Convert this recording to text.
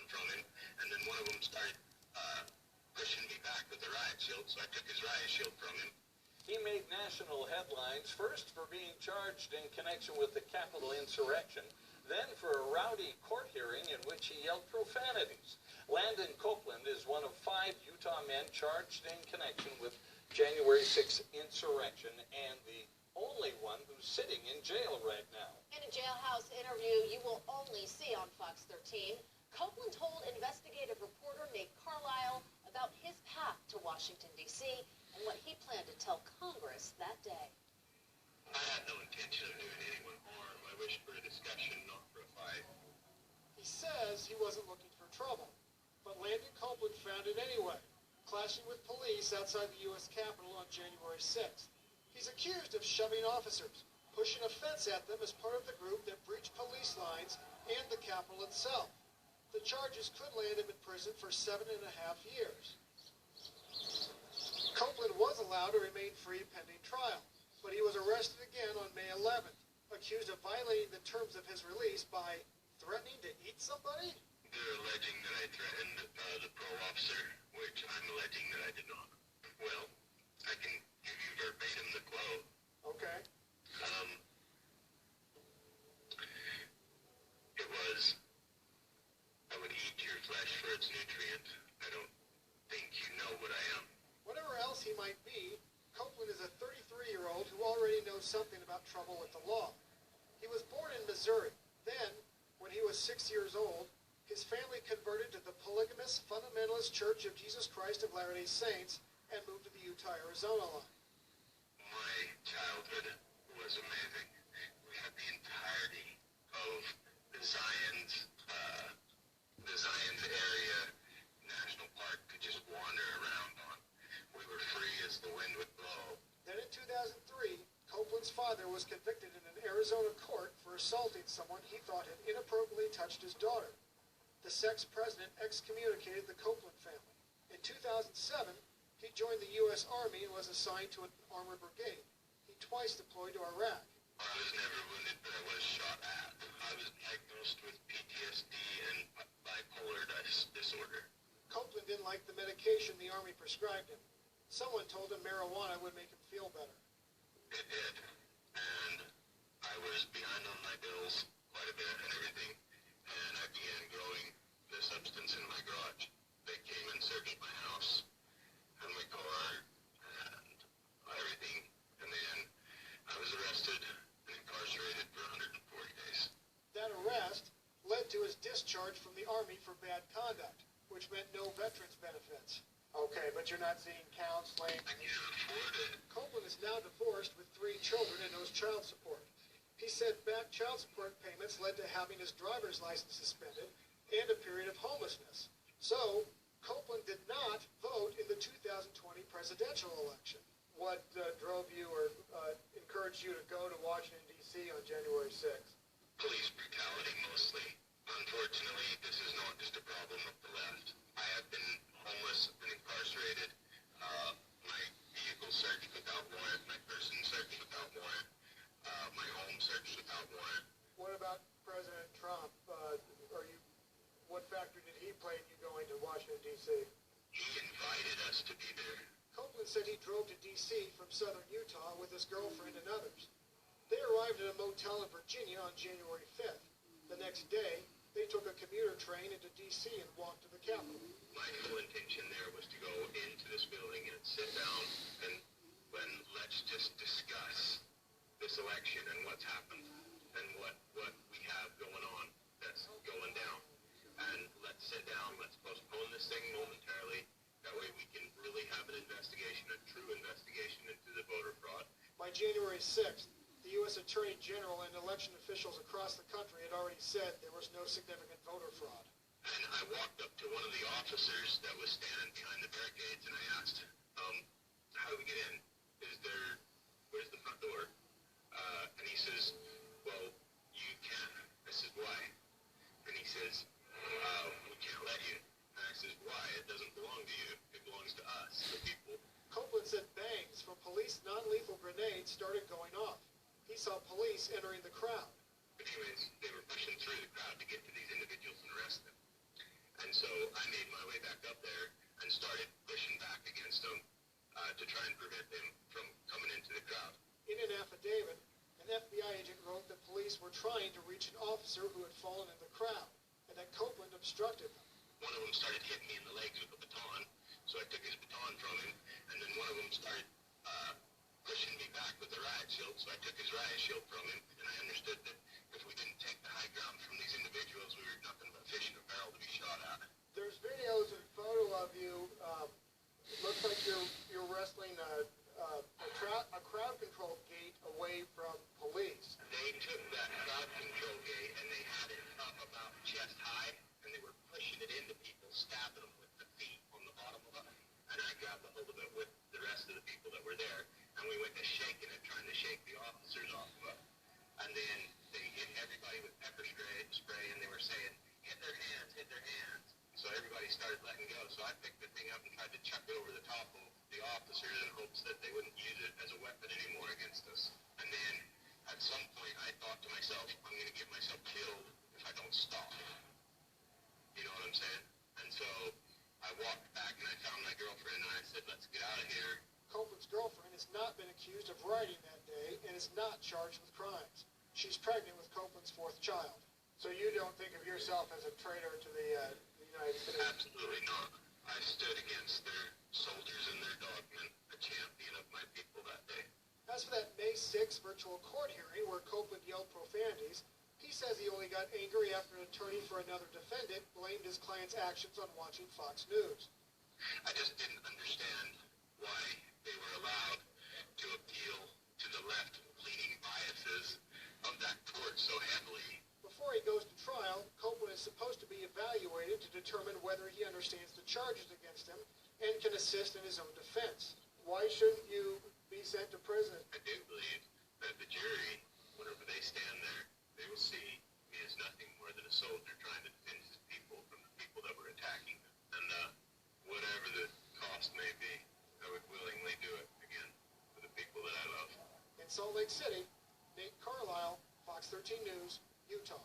from him, and then one of them started pushing me back with the riot shield, so I took his riot shield from him. He made national headlines, first for being charged in connection with the Capitol insurrection, then for a rowdy court hearing in which he yelled profanities. Landon Copeland is one of 5 Utah men charged in connection with January 6th insurrection, and the only one who's sitting in jail right now. In a jailhouse interview you will only see on Fox 13, Copeland told investigative reporter Nate Carlisle about his path to Washington, D.C., and what he planned to tell Congress that day. I had no intention of doing anyone harm. I wished for a discussion, not for a fight. He says he wasn't looking for trouble, but Landon Copeland found it anyway, clashing with police outside the U.S. Capitol on January 6th. He's accused of shoving officers, pushing a fence at them as part of the group that breached police lines and the Capitol itself. The charges could land him in prison for 7.5 years. Copeland was allowed to remain free pending trial, but he was arrested again on May 11th, accused of violating the terms of his release by threatening to eat somebody? They're alleging that I threatened the parole officer, which I'm alleging that I did not. Well, I can give you verbatim the quote. Okay. It was, I would eat your flesh for its nutrient. I don't think you know what I am. Whatever else he might be, Copeland is a 33-year-old who already knows something about trouble with the law. He was born in Missouri. Then, when he was 6 years old, his family converted to the polygamous fundamentalist Church of Jesus Christ of Latter-day Saints and moved to the Utah-Arizona line. My childhood was amazing. We had the entirety of the Zions area national park to just wander around on. We were free as the wind would blow. Then in 2003, Copeland's father was convicted in an Arizona court for assaulting someone he thought had inappropriately touched his daughter. The sex president excommunicated the Copeland family. In 2007, he joined the U.S. Army and was assigned to an armored brigade. He twice deployed to Iraq. I was never wounded, but I was shot at. I was diagnosed with PTSD and bipolar disorder. Copeland didn't like the medication the Army prescribed him. Someone told him marijuana would make him feel better. It did, and I was behind on my bills quite a bit and everything, and I began growing the substance in my garage. They came and searched my house and my car and everything, and then I was arrested and incarcerated for 140 days. That arrest led to his discharge from the Army for bad conduct, which meant no veterans benefits. Okay, but you're not seeing counseling. I can't afford it. Copeland is now divorced with 3 children and owes child support. He said back child support payments led to having his driver's license suspended and a period of homelessness. So, Copeland did not vote in the 2020 presidential election. What drove you or encouraged you to go to Washington, D.C. on January 6th? Police brutality mostly. Unfortunately, this is not just a problem of the left. I have been homeless and incarcerated. My vehicle searched without warrant. My person searched without warrant. My home searched without warrant. What about President Trump? What factor did he play in you going to Washington, D.C.? He invited us to be there. Copeland said he drove to D.C. from southern Utah with his girlfriend and others. They arrived at a motel in Virginia on January 5th. The next day, they took a commuter train into D.C. and walked to the Capitol. My full intention there was to go into this building and sit down and let's just discuss this election and what's happened and what we have going on that's going down. And let's sit down, let's postpone this thing momentarily. That way we can really have an investigation, a true investigation into the voter fraud. By January 6th, the U.S. Attorney General and election officials across the country had already said there was no significant voter fraud. And I walked up to one of the officers that was standing behind the barricades and I asked, how do we get in? Where's the front door? And he says, well, you can't. I said, why? And he says, we can't let you. And I says, why? It doesn't belong to you. It belongs to us, the people. Copeland said bangs from police non-lethal grenades started going off. He saw police entering the crowd. But anyways, they were pushing through the crowd to get to these individuals and arrest them. against them to try and prevent them from coming into the crowd. In an affidavit, an FBI agent wrote that police were trying to reach an officer who had fallen in the crowd and that Copeland obstructed them. One of them started hitting me in the legs with a baton, so I took his baton from him, and then one of them started pushing me back with the riot shield, so I took his riot shield from him, and I understood that if we didn't take the high ground from these individuals, we were nothing but a fish in a barrel to be shot at. There's videos and photo of you. It looks like you're wrestling a crowd control gate away from police. They took that crowd control gate and they had it up about chest high, and they were pushing it into people, stabbing them with the feet on the bottom of it. And I grabbed a hold of it with the rest of the people that were there, and we went to shaking it, trying to shake the officers off of it. And then they hit everybody with pepper spray, and they were saying, hit their hands, hit their hands. So everybody started letting go. So I picked the thing up and tried to chuck it over the top of the officers in hopes that they wouldn't use it as a weapon anymore against us. And then at some point I thought to myself, I'm going to get myself killed if I don't stop. You know what I'm saying? And so I walked back and I found my girlfriend and I said, let's get out of here. Copeland's girlfriend has not been accused of rioting that day and is not charged with crimes. She's pregnant with Copeland's fourth child. So you don't think of yourself as a traitor to the United States? Absolutely not. I stood against their soldiers and their dogmen, a champion of my people that day. As for that May 6th virtual court hearing where Copeland yelled profanities, he says he only got angry after an attorney for another defendant blamed his client's actions on watching Fox News. I just didn't understand why they were allowed to appeal to the left-leaning biases of that court so heavily. Before he goes to trial, Copeland is supposed to be evaluated to determine whether he understands the charges against him and can assist in his own defense. Why shouldn't you be sent to prison? I do believe that the jury, whenever they stand there, they will see me as nothing more than a soldier trying to defend his people from the people that were attacking them. And whatever the cost may be, I would willingly do it again for the people that I love. In Salt Lake City, Nate Carlisle, Fox 13 News, Utah.